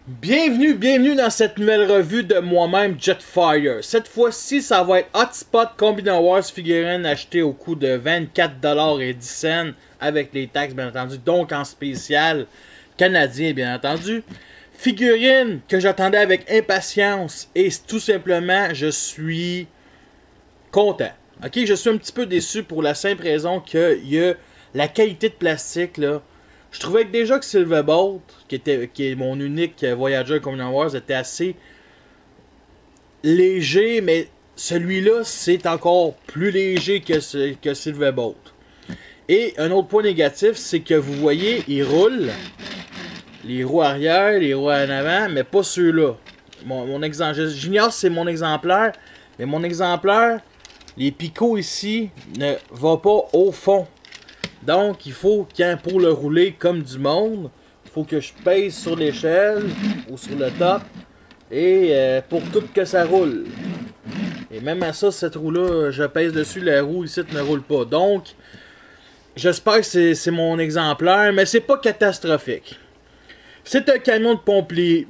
Bienvenue dans cette nouvelle revue de moi-même Jetfire. Cette fois-ci, ça va être Hotspot Combiner Wars figurine achetée au coût de 24,10$ avec les taxes bien entendu, donc en spécial canadien bien entendu. Figurine que j'attendais avec impatience et tout simplement je suis content. Ok, je suis un petit peu déçu pour la simple raison qu'il y a la qualité de plastique là. Je trouvais que déjà que Silverbolt, qui est mon unique Voyager Combiner Wars, était assez léger, mais celui-là, c'est encore plus léger que Silverbolt. Et un autre point négatif, c'est que vous voyez, il roule. Les roues arrière, les roues en avant, mais pas ceux-là. J'ignore si c'est mon exemplaire, mais mon exemplaire, les picots ici, ne vont pas au fond. Donc, il faut pour le rouler comme du monde, il faut que je pèse sur l'échelle ou sur le top et pour tout que ça roule. Et même à ça, cette roue-là, je pèse dessus, la roue ici ne roule pas. Donc, j'espère que c'est mon exemplaire, mais c'est pas catastrophique. C'est un camion de pompier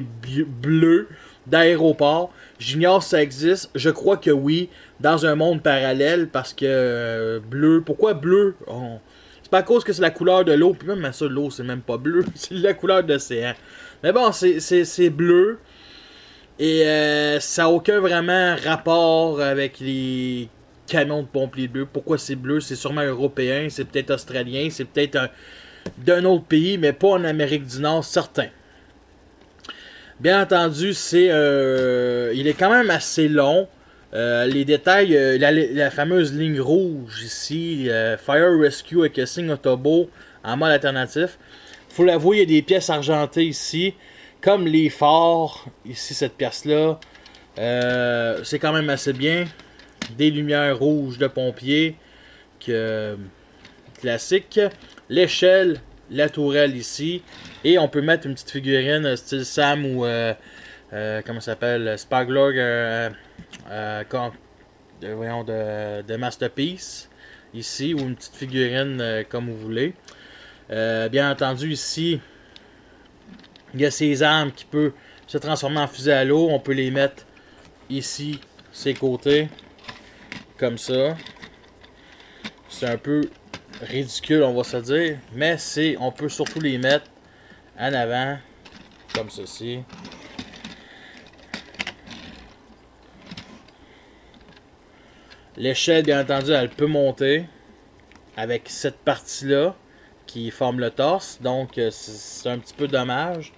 bleu d'aéroport. J'ignore si ça existe. Je crois que oui. Dans un monde parallèle. Parce que bleu. Pourquoi bleu? C'est pas à cause que c'est la couleur de l'eau. Puis même à ça, l'eau, c'est même pas bleu. C'est la couleur de l'océan. Mais bon, c'est bleu. Et ça n'a aucun vraiment rapport avec les camions de pompiers bleus. Pourquoi c'est bleu? C'est sûrement européen. C'est peut-être australien. C'est peut-être d'un autre pays. Mais pas en Amérique du Nord, certain. Bien entendu, il est quand même assez long. Les détails, la fameuse ligne rouge ici, Fire Rescue avec un signe Autobo en mode alternatif. Faut l'avouer, il y a des pièces argentées ici, comme les phares, ici cette pièce-là. C'est quand même assez bien. Des lumières rouges de pompiers, classique. L'échelle, la tourelle ici. Et on peut mettre une petite figurine style Sam ou comment ça s'appelle, Spargler de Masterpiece ici, ou une petite figurine comme vous voulez. Bien entendu ici, il y a ces armes qui peuvent se transformer en fusée à l'eau. On peut les mettre ici, ces côtés, comme ça. C'est un peu ridicule, on va se dire, mais on peut surtout les mettre en avant, comme ceci. L'échelle, bien entendu, elle peut monter avec cette partie-là qui forme le torse, donc c'est un petit peu dommage.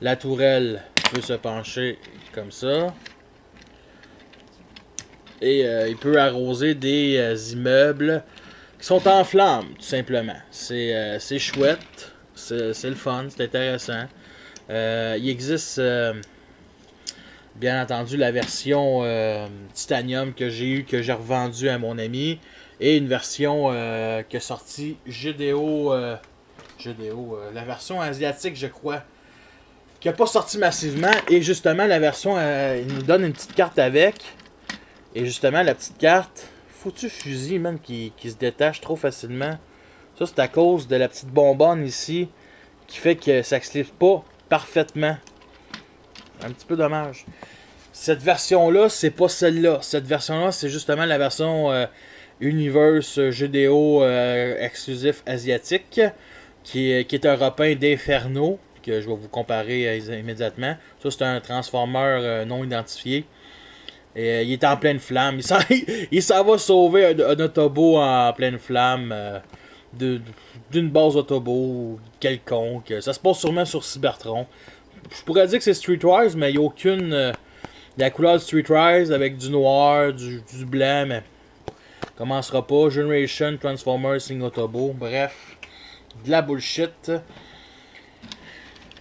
La tourelle peut se pencher comme ça. Et il peut arroser des immeubles qui sont en flammes, tout simplement. C'est chouette, c'est le fun, c'est intéressant. Il existe, bien entendu, la version Titanium que j'ai eu, que j'ai revendu à mon ami, et une version qui est sortie GDO, la version asiatique, je crois, qui n'a pas sorti massivement. Et justement, la version, il nous donne une petite carte avec. Et justement, la petite carte, foutu fusil, man, qui se détache trop facilement. Ça, c'est à cause de la petite bonbonne ici, qui fait que ça ne slip pas parfaitement. Un petit peu dommage. Cette version-là, c'est pas celle-là. Cette version-là, c'est justement la version Universe GDO exclusif asiatique, qui est un repeint d'Inferno, que je vais vous comparer immédiatement. Ça, c'est un transformeur non identifié. Et il est en pleine flamme. Il s'en va sauver un autobo en pleine flamme d'une base autobo quelconque. Ça se passe sûrement sur Cybertron. Je pourrais dire que c'est Streetwise, mais il n'y a aucune... la couleur de Streetwise avec du noir, du blanc, mais commencera pas. Generation, Transformers, Sing Autobo, bref, de la bullshit.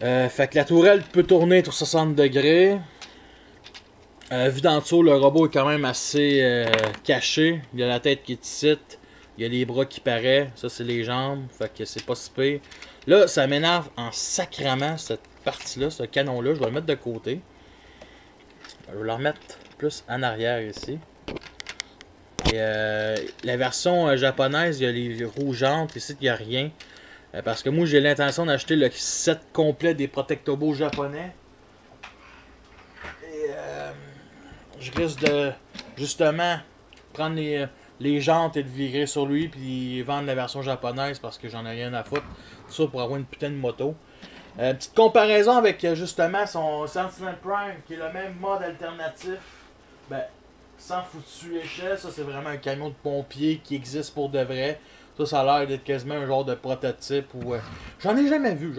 Fait que la tourelle peut tourner sur 60 degrés. Vu d'en dessous, le robot est quand même assez caché. Il y a la tête qui est ici. Il y a les bras qui paraissent. Ça, c'est les jambes. Fait que c'est pas si pire. Là, ça m'énerve en sacrament, cette partie-là, ce canon-là. Je vais le mettre de côté. Je vais le remettre plus en arrière ici. Et la version japonaise, il y a les roues jantes. Ici, il n'y a rien. Parce que moi, j'ai l'intention d'acheter le set complet des Protectobo japonais. Et je risque de, justement, prendre les jantes et de virer sur lui, puis vendre la version japonaise parce que j'en ai rien à foutre. Tout ça pour avoir une putain de moto. Petite comparaison avec, justement, son Sentiment Prime, qui est le même mode alternatif. Ben, sans foutu échelle, ça c'est vraiment un camion de pompier qui existe pour de vrai. Ça a l'air d'être quasiment un genre de prototype. Ou, j'en ai jamais vu.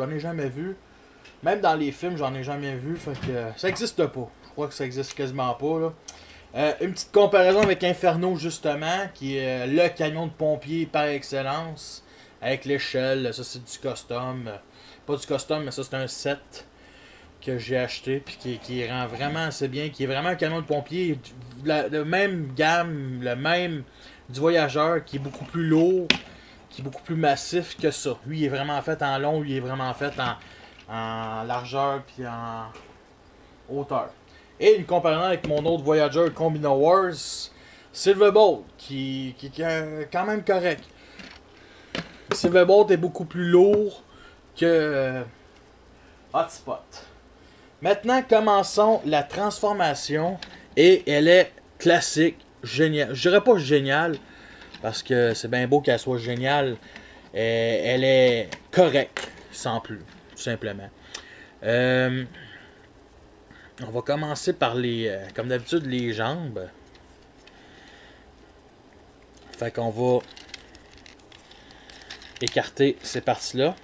Même dans les films, j'en ai jamais vu. Fait que ça existe pas. Je crois que ça existe quasiment pas. Là. Une petite comparaison avec Inferno, justement, qui est le camion de pompier par excellence. Avec l'échelle, ça c'est du custom. Pas du custom, mais ça c'est un set que j'ai acheté puis qui rend vraiment assez bien, qui est vraiment un camion de pompier, le même gamme, le même du voyageur, qui est beaucoup plus lourd, qui est beaucoup plus massif que ça. Lui, il est vraiment fait en long, lui, il est vraiment fait en largeur puis en hauteur. Et une comparaison avec mon autre voyageur Combina Wars, Silverbolt, qui est quand même correct. Silverbolt est beaucoup plus lourd que Hotspot. Maintenant, commençons la transformation. Et elle est classique, géniale. Je dirais pas géniale, parce que c'est bien beau qu'elle soit géniale. Elle est correcte, sans plus, tout simplement. On va commencer par comme d'habitude, les jambes. Fait qu'on va écarter ces parties-là.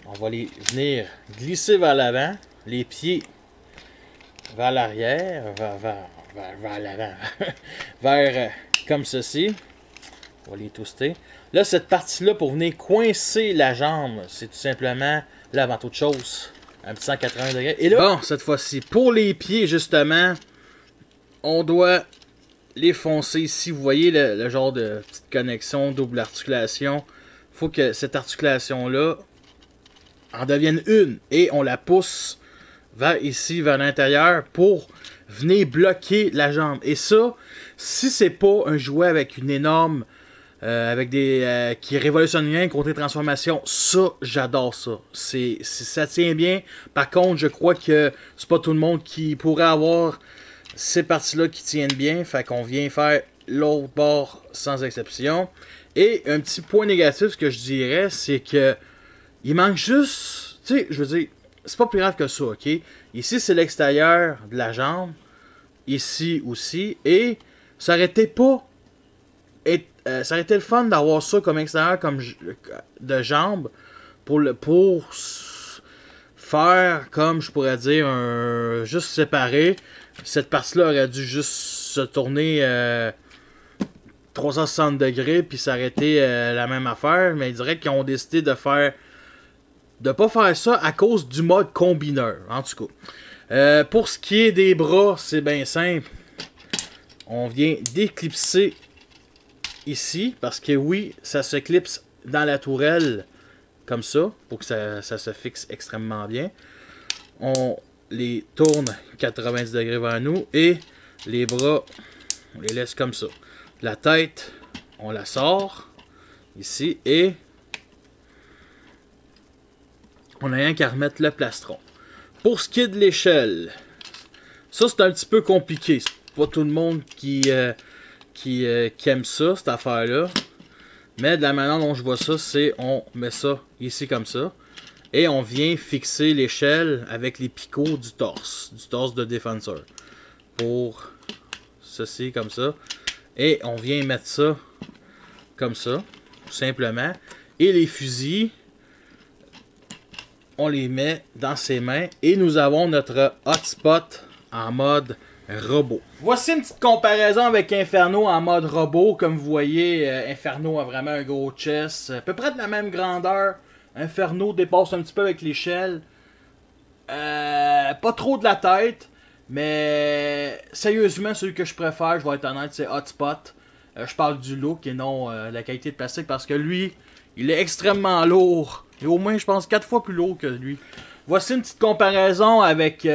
On va les venir glisser vers l'avant, les pieds vers l'arrière, vers l'avant, vers comme ceci. On va les twister. Là, cette partie-là, pour venir coincer la jambe, c'est tout simplement, là, avant toute chose, un petit 180 degrés. Et là, bon, cette fois-ci, pour les pieds, justement, on doit les foncer ici. Vous voyez le genre de petite connexion, double articulation. Il faut que cette articulation-là en devienne une. Et on la pousse vers ici, vers l'intérieur, pour venir bloquer la jambe. Et ça, si c'est pas un jouet avec une énorme... avec des qui révolutionne rien côté transformation, ça, j'adore ça. Ça tient bien. Par contre, je crois que c'est pas tout le monde qui pourrait avoir ces parties-là qui tiennent bien. Fait qu'on vient faire l'autre bord sans exception. Et un petit point négatif, ce que je dirais, c'est que il manque juste... Tu sais, je veux dire, c'est pas plus grave que ça, ok? Ici, c'est l'extérieur de la jambe. Ici aussi. Et ça aurait été pas... ça aurait été le fun d'avoir ça comme extérieur de jambe pour faire, comme je pourrais dire, juste séparer. Cette partie-là aurait dû juste se tourner 360 degrés, puis ça aurait été la même affaire. Mais ils diraient qu'ils ont décidé de pas faire ça à cause du mode combineur, en tout cas. Pour ce qui est des bras, c'est bien simple. On vient d'éclipser ici, parce que oui, ça se clipse dans la tourelle comme ça, pour que ça se fixe extrêmement bien. On les tourne 90 degrés vers nous, et les bras, on les laisse comme ça. La tête, on la sort ici, et on n'a rien qu'à remettre le plastron. Pour ce qui est de l'échelle, ça c'est un petit peu compliqué. C'est pas tout le monde qui aime ça, cette affaire-là. Mais de la manière dont je vois ça, c'est on met ça ici comme ça. Et on vient fixer l'échelle avec les picots du torse de défenseur. Pour ceci, comme ça. Et on vient mettre ça comme ça, tout simplement. Et les fusils, on les met dans ses mains. Et nous avons notre hotspot en mode robot. Voici une petite comparaison avec Inferno en mode robot. Comme vous voyez, Inferno a vraiment un gros chest. À peu près de la même grandeur. Inferno dépasse un petit peu avec l'échelle. Pas trop de la tête. Mais sérieusement, celui que je préfère, je vais être honnête, c'est Hotspot. Je parle du look et non la qualité de plastique. Parce que lui, il est extrêmement lourd. Et au moins, je pense, 4 fois plus lourd que lui. Voici une petite comparaison avec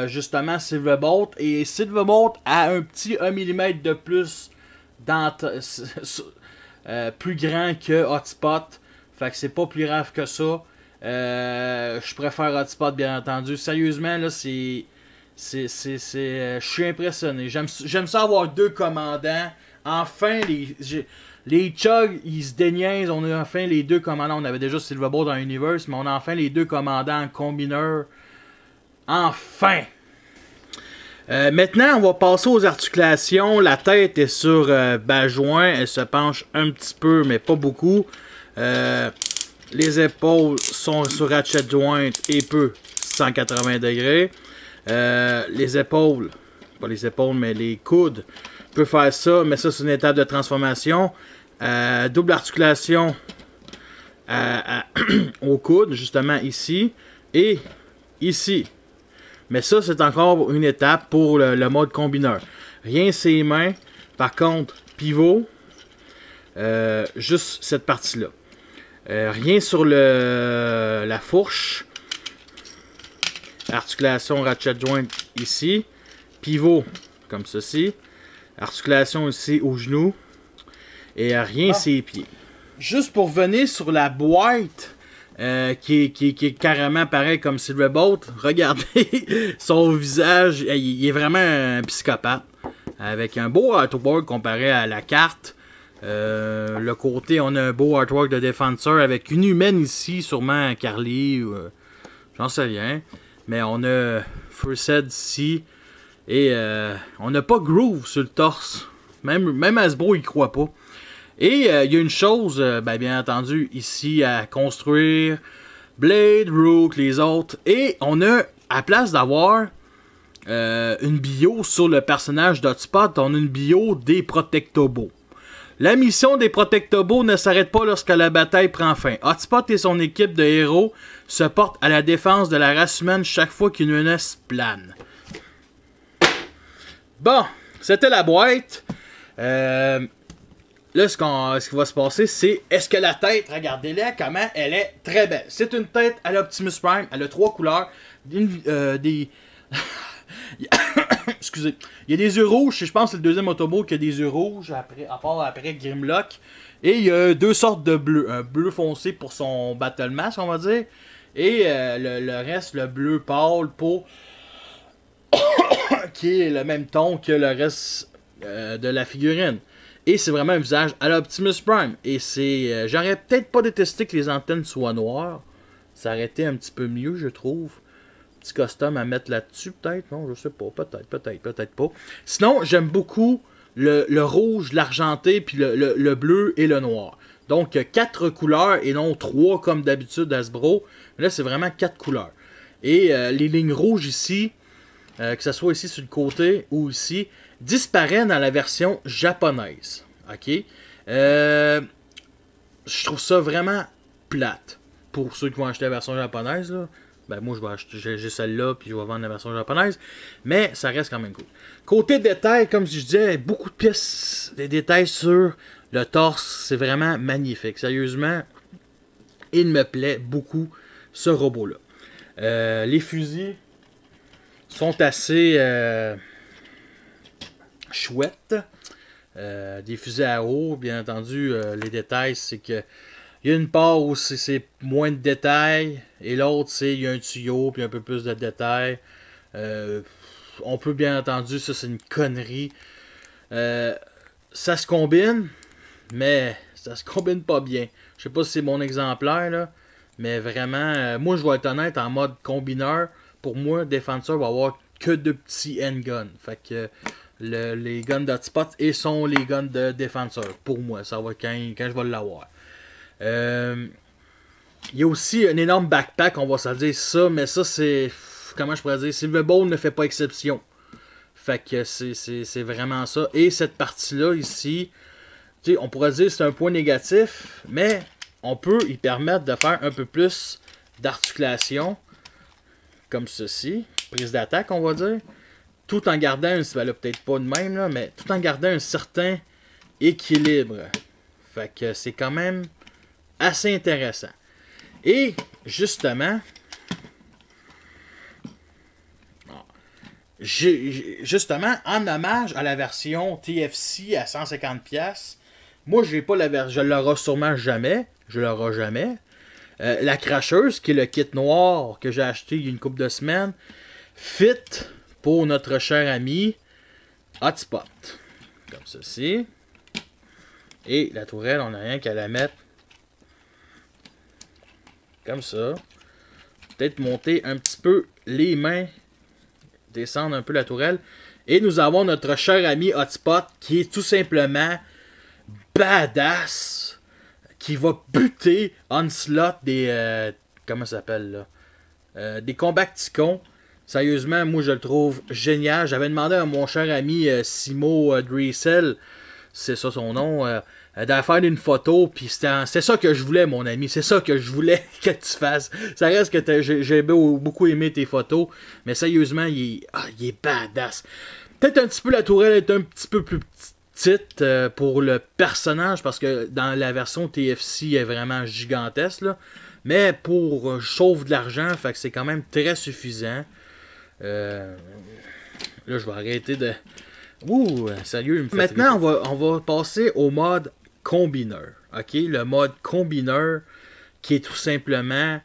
justement Silverbolt. Et Silverbolt a un petit 1 mm de plus plus grand que Hotspot. Fait que c'est pas plus grave que ça. Je préfère Hotspot, bien entendu. Sérieusement, là, je suis impressionné. J'aime ça avoir 2 commandants. Enfin, les Chugs, ils se déniaisent. On a enfin les 2 commandants. On avait déjà Silverbolt dans Universe, mais on a enfin les 2 commandants en combineur. Enfin! Maintenant, on va passer aux articulations. La tête est sur bas-joint. Elle se penche un petit peu, mais pas beaucoup. Les épaules sont sur ratchet joint et peu 180 degrés. Les épaules, pas les épaules, mais les coudes, peut faire ça, mais ça c'est une étape de transformation. Double articulation au coude, justement ici, et ici. Mais ça, c'est encore une étape pour le mode combineur. Rien ses mains. Par contre, pivot, juste cette partie-là. Rien sur la fourche. Articulation ratchet joint ici. Pivot comme ceci. Articulation ici au genou. Et rien ses pieds. Juste pour venir sur la boîte, qui est carrément pareil comme Silverbolt. Regardez son visage. Il est vraiment un psychopathe. Avec un beau artwork comparé à la carte. Le côté, on a un beau artwork de défenseur avec une humaine ici, sûrement Carly, j'en sais rien. Mais on a First Aid ici. Et on n'a pas Groove sur le torse. Même Hasbro, il croit pas. Et il y a une chose, bien entendu, ici à construire. Blade, Rook, les autres. Et on a, à place d'avoir une bio sur le personnage d'Hotspot, on a une bio des Protectobos. La mission des Protectobos ne s'arrête pas lorsque la bataille prend fin. Hotspot et son équipe de héros se portent à la défense de la race humaine chaque fois qu'une menace plane. Bon, c'était la boîte. Là, ce qui va se passer, c'est... Est-ce que la tête, regardez-la comment elle est très belle. C'est une tête à l'Optimus Prime. Elle a 3 couleurs. Excusez. Il y a des yeux rouges. Je pense que c'est le deuxième Autobot qui a des yeux rouges, à part après Grimlock. Et il y a 2 sortes de bleu. Un bleu foncé pour son Battle Mask, on va dire. Et le reste, le bleu pâle pour... qui est le même ton que le reste de la figurine. Et c'est vraiment un visage à l'Optimus Prime. Et c'est... j'aurais peut-être pas détesté que les antennes soient noires. Ça aurait été un petit peu mieux, je trouve. Petit custom à mettre là-dessus, peut-être. Non, je sais pas. Peut-être pas. Sinon, j'aime beaucoup le rouge, l'argenté, puis le bleu et le noir. Donc, 4 couleurs et non 3 comme d'habitude Hasbro. Là, c'est vraiment 4 couleurs. Et les lignes rouges ici, que ce soit ici sur le côté ou ici, disparaît dans la version japonaise. Ok? Je trouve ça vraiment plate. Pour ceux qui vont acheter la version japonaise, là. Ben moi, j'ai celle-là, puis je vais vendre la version japonaise. Mais ça reste quand même cool. Côté détails, comme je disais, beaucoup de pièces, des détails sur le torse. C'est vraiment magnifique. Sérieusement, il me plaît beaucoup, ce robot-là. Les fusils sont assez chouettes. Des fusils à eau, bien entendu, les détails, c'est que il y a une part où c'est moins de détails, et l'autre, c'est il y a un tuyau, puis un peu plus de détails. On peut, bien entendu, ça c'est une connerie. Ça se combine, mais ça se combine pas bien. Je sais pas si c'est mon exemplaire, là, mais vraiment, moi je vais être honnête, en mode combineur, pour moi, défenseur va avoir que de petits handguns. Fait que les guns d'Hotspot et sont les guns de défenseur. Pour moi, ça va quand je vais l'avoir. Il y a aussi un énorme backpack, on va se dire ça, mais ça c'est... Comment je pourrais dire? Silverbolt ne fait pas exception. Fait que c'est vraiment ça. Et cette partie-là ici, tu sais, on pourrait dire que c'est un point négatif, mais on peut y permettre de faire un peu plus d'articulation, comme ceci. Prise d'attaque, on va dire. Tout en gardant, ben là, peut-être pas de même, là, mais tout en gardant un certain équilibre. Fait que c'est quand même assez intéressant. Et justement, justement, en hommage à la version TFC à 150$, Moi, j'ai pas la version. Je l'aurai sûrement jamais. Je l'aurai jamais. La cracheuse, qui est le kit noir que j'ai acheté il y a une couple de semaines, fit pour notre cher ami Hotspot. Comme ceci. Et la tourelle, on n'a rien qu'à la mettre comme ça. Peut-être monter un petit peu les mains. Descendre un peu la tourelle. Et nous avons notre cher ami Hotspot qui est tout simplement badass. Qui va buter Onslaught des... comment ça s'appelle là? Des Combacticons. Sérieusement, moi je le trouve génial. J'avais demandé à mon cher ami Simo Driesel, c'est ça son nom, de faire une photo. Puis c'est ça que je voulais, mon ami. C'est ça que je voulais que tu fasses. Ça reste que j'ai beaucoup aimé tes photos. Mais sérieusement, il est badass. Peut-être un petit peu la tourelle est un petit peu plus petite pour le personnage. Parce que dans la version TFC, elle est vraiment gigantesque. Là. Mais pour je sauve de l'argent, fait que c'est quand même très suffisant. Là, je vais arrêter de... Ouh, sérieux, il me fait Maintenant, on va passer au mode combineur. OK? Le mode combineur qui est tout simplement...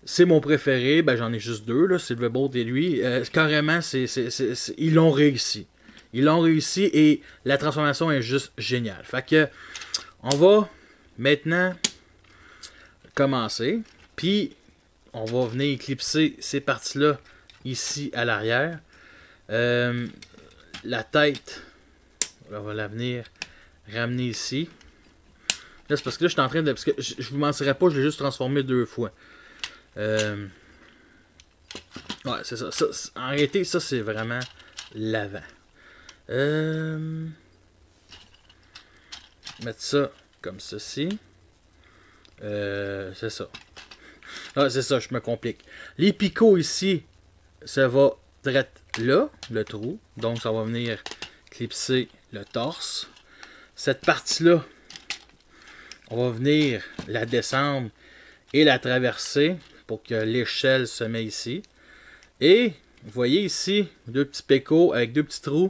C'est mon préféré. Ben, j'en ai juste deux, là. Silverbolt et lui. Carrément, ils l'ont réussi. Ils l'ont réussi et la transformation est juste géniale. Fait que, on va maintenant commencer. Puis, on va venir éclipser ces parties-là ici à l'arrière. La tête, on va la venir ramener ici. Là, c'est parce que là, je suis en train de... Parce que je vous mentirais pas, je l'ai juste transformé 2 fois. Ouais, c'est ça. En réalité, ça, c'est vraiment l'avant. Mettre ça comme ceci. C'est ça. Ah, c'est ça, je me complique. Les picots ici, ça va direct là, le trou. Donc, ça va venir clipser le torse. Cette partie-là, on va venir la descendre et la traverser pour que l'échelle se met ici. Et, vous voyez ici, 2 petits pécots avec 2 petits trous.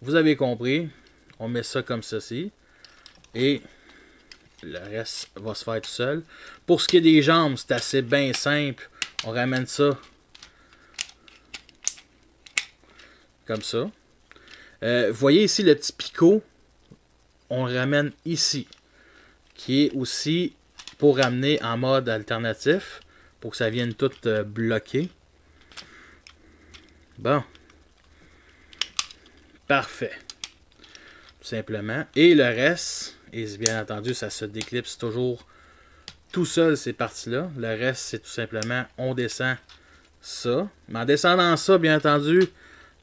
Vous avez compris. On met ça comme ceci. Et le reste va se faire tout seul. Pour ce qui est des jambes, c'est assez bien simple. On ramène ça comme ça. Vous voyez ici le petit picot. On le ramène ici. Qui est aussi pour ramener en mode alternatif. Pour que ça vienne tout bloquer. Bon. Parfait. Tout simplement. Et le reste, et bien entendu, ça se déclipse toujours tout seul ces parties-là. Le reste, c'est tout simplement, on descend ça. Mais en descendant ça, bien entendu,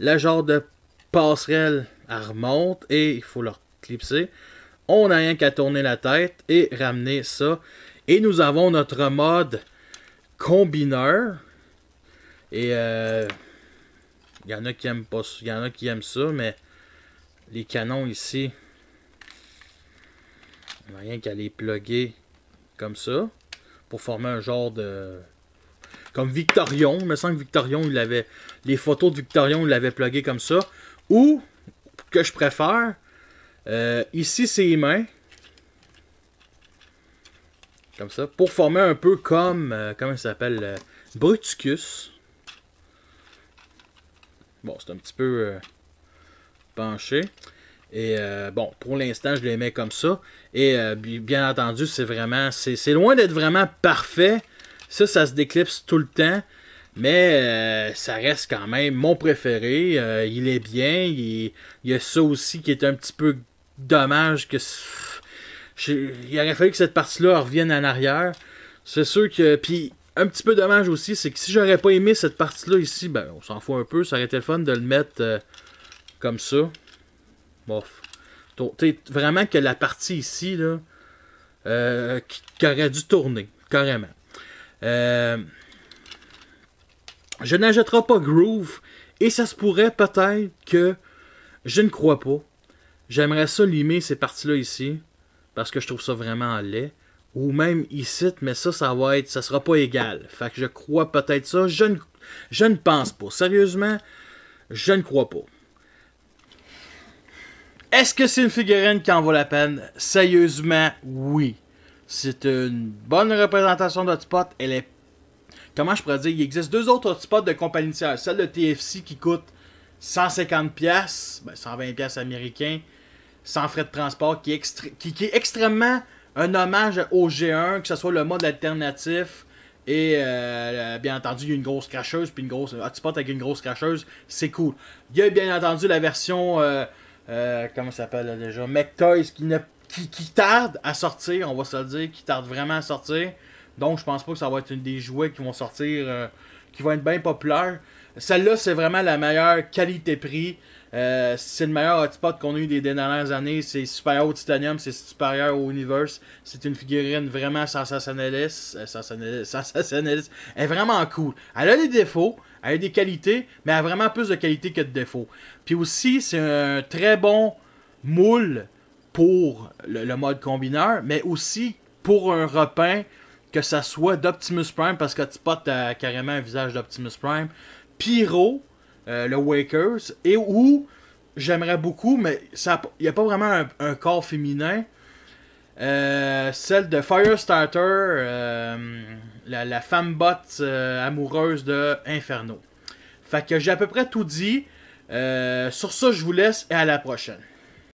le genre de passerelle, elle remonte et il faut le clipser. On n'a rien qu'à tourner la tête et ramener ça. Et nous avons notre mode combineur. Et il y en a qui aiment pas, il y en a qui aiment ça, mais les canons ici, on n'a rien qu'à les plugger comme ça pour former un genre de... Comme Victorion, il me semble que Victorion, il avait... Les photos de Victorion, il l'avait plugué comme ça. Ou, que je préfère, ici ses mains, comme ça, pour former un peu comme, comment ça s'appelle, Bruticus. Bon, c'est un petit peu penché. Et bon, pour l'instant, je les mets comme ça. Et bien entendu, c'est vraiment... C'est loin d'être vraiment parfait. Ça se déclipse tout le temps. Mais ça reste quand même mon préféré. Il est bien. Il y a ça aussi qui est un petit peu dommage. Il aurait fallu que cette partie-là revienne en arrière. C'est sûr que... Puis, un petit peu dommage aussi, c'est que si j'aurais pas aimé cette partie-là ici, ben, on s'en fout un peu. Ça aurait été le fun de le mettre comme ça. Bof. Vraiment que la partie ici, là, qui aurait dû tourner, carrément. Je n'achèterai pas Groove, et ça se pourrait peut-être que je ne crois pas. J'aimerais ça limer ces parties-là ici, parce que je trouve ça vraiment laid. Ou même ici, mais ça sera pas égal. Fait que je crois peut-être ça. Je ne pense pas. Sérieusement, je ne crois pas. Est-ce que c'est une figurine qui en vaut la peine? Sérieusement, oui. C'est une bonne représentation d'Hotspot. Elle est... Comment je pourrais dire? Il existe deux autres Hotspots de compagnie tiers. Celle de TFC qui coûte 150$, ben 120$ américains, sans frais de transport, qui est extrêmement un hommage au G1, que ce soit le mode alternatif et bien entendu il y a une grosse cracheuse puis une grosse hotspot avec une grosse cracheuse, c'est cool. Il y a bien entendu la version comment ça s'appelle déjà, McToys qui tarde à sortir, on va se le dire, qui tarde vraiment à sortir. Donc je pense pas que ça va être une des jouets qui vont sortir qui vont être bien populaires. Celle-là, c'est vraiment la meilleure qualité-prix. C'est le meilleur hotspot qu'on a eu des dernières années. C'est supérieur au Titanium, c'est supérieur au Universe. C'est une figurine vraiment sensationnaliste. Sensationnaliste. Elle est vraiment cool. Elle a des défauts, elle a des qualités, mais elle a vraiment plus de qualités que de défauts. Puis aussi, c'est un très bon moule pour le mode combineur, mais aussi pour un repeint, que ça soit d'Optimus Prime, parce que Hotspot a carrément un visage d'Optimus Prime. Pyro, le Wakers, et où j'aimerais beaucoup, mais il n'y a pas vraiment un corps féminin. Celle de Firestarter, la femme bot amoureuse de Inferno. Fait que j'ai à peu près tout dit. Sur ça, je vous laisse et à la prochaine.